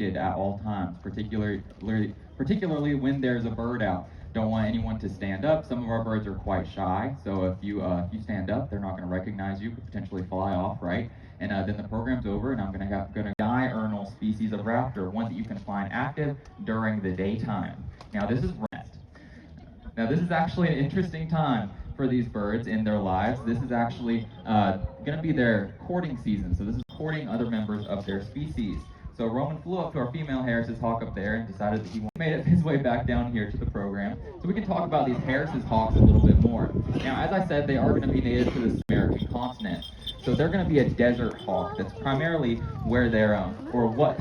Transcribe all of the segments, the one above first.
shaded at all times, particularly when there's a bird out. Don't want anyone to stand up. Some of our birds are quite shy, so if you stand up, they're not going to recognize you, could potentially fly off, right? And then the program's over, and I'm going to diurnal species of raptor, one that you can find active during the daytime. Now this is rest. Now this is actually an interesting time for these birds in their lives. This is actually going to be their courting season. So this is courting other members of their species. So Roman flew up to our female Harris's hawk up there and decided that he made his way back down here to the program. So we can talk about these Harris's hawks a little bit more. Now, as I said, they are going to be native to the American continent. So they're going to be a desert hawk. That's primarily where they're, or what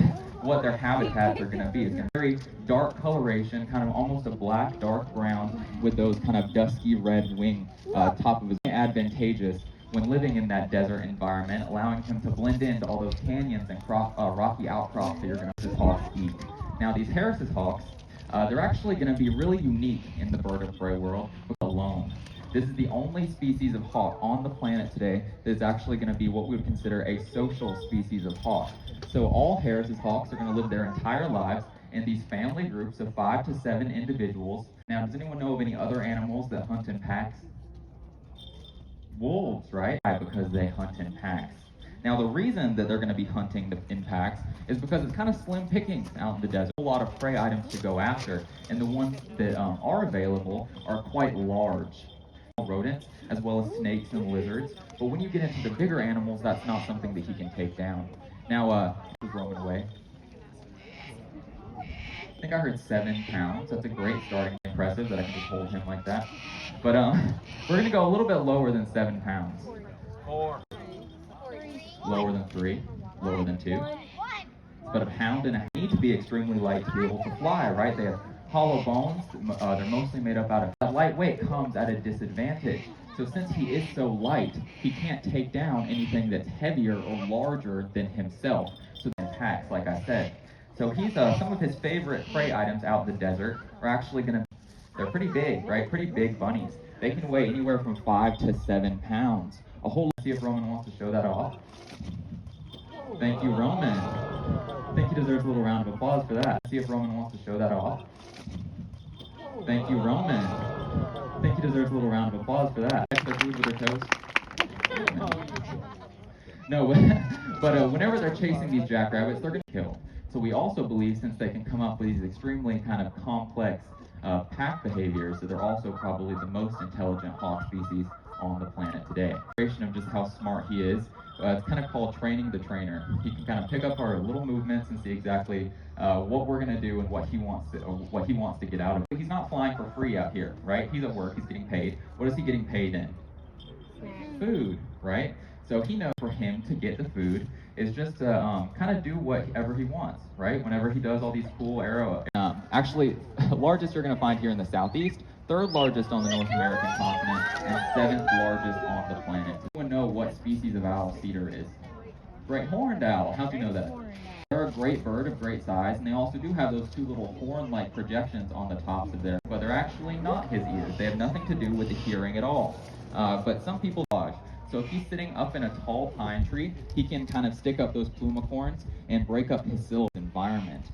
their habitats are going to be. It's going to be very dark coloration, kind of almost a black, dark brown with those kind of dusky red wing top of his. Advantageous when living in that desert environment, allowing him to blend into all those canyons and rocky outcrops that you're going to see hawks eat. Now these Harris's hawks, they're actually going to be really unique in the bird of prey world alone. This is the only species of hawk on the planet today that is actually going to be what we would consider a social species of hawk. So all Harris's hawks are going to live their entire lives in these family groups of 5 to 7 individuals. Now, does anyone know of any other animals that hunt in packs? Wolves, right? Because they hunt in packs. Now, the reason that they're going to be hunting in packs is because it's kind of slim pickings out in the desert. A lot of prey items to go after, and the ones that are available are quite large. Rodents, as well as snakes and lizards. But when you get into the bigger animals, that's not something that he can take down. Now, this is roaming away. I think I heard 7 pounds. That's a great starting. Impressive that I can just hold him like that. But we're going to go a little bit lower than 7 pounds. 4. Lower than 3. Lower than 2. But a pound and a half. Need to be extremely light to be able to fly, right? They have hollow bones. They're mostly made up out of that. Lightweight comes at a disadvantage. So since he is so light, he can't take down anything that's heavier or larger than himself. So in packs, like I said. So he's some of his favorite prey items out in the desert are actually going to. They're pretty big, right? Pretty big bunnies. They can weigh anywhere from 5 to 7 pounds. A whole. See if Roman wants to show that off. Thank you, Roman. I think he deserves a little round of applause for that. See if Roman wants to show that off. Thank you, Roman. I think he deserves a little round of applause for that. Their food with their toes. No, but whenever they're chasing these jackrabbits, they're going to kill. So we also believe, since they can come up with these extremely kind of complex pack behaviors, that they're also probably the most intelligent hawk species on the planet today. Of just how smart he is. It's kind of called training the trainer. He can kind of pick up our little movements and see exactly what we're going to do and what he wants to get out of it. He's not flying for free out here, right? He's at work. He's getting paid. What is he getting paid in? Food, right? So he knows for him to get the food is just to kind of do whatever he wants, right? Whenever he does all these cool actually, largest you're going to find here in the southeast, 3rd largest on the North American continent, and 7th largest on the planet. Does anyone know what species of owl cedar is? Great horned owl. How'd you know that? They're a great bird of great size, and they also do have those 2 little horn-like projections on the tops of their, but they're actually not his ears. They have nothing to do with the hearing at all. But some people dodge. So if he's sitting up in a tall pine tree, he can kind of stick up those plumicorns and break up his silk environment.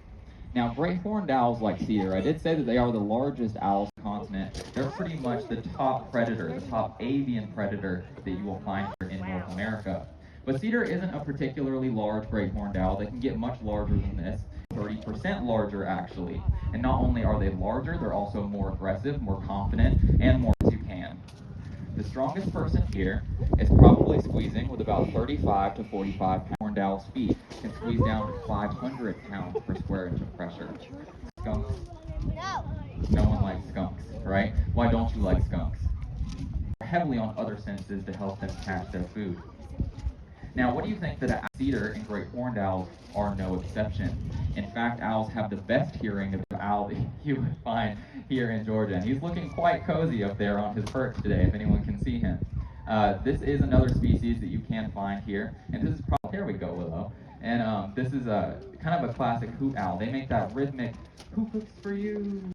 Now, great horned owls like cedar, I did say that they are the largest owls on the continent. They're pretty much the top predator, the top avian predator that you will find here in North America. But cedar isn't a particularly large great horned owl. They can get much larger than this, 30% larger actually. And not only are they larger, they're also more aggressive, more confident, and more as you can. The strongest person here is probably squeezing with about 35 to 45 pound. Horned owl's feet can squeeze down to 500 pounds per square inch of pressure. Skunks? No. No one likes skunks, right? Why don't you like skunks? They're heavily on other senses to help them catch their food. Now, what do you think that cedar and great horned owls are no exception? In fact, owls have the best hearing of the owl that you would find here in Georgia. And he's looking quite cozy up there on his perch today, if anyone can see him. This is another species that you can find here. And this is probably, here we go, Willow. And this is kind of a classic hoot owl. They make that rhythmic, who cooks for you?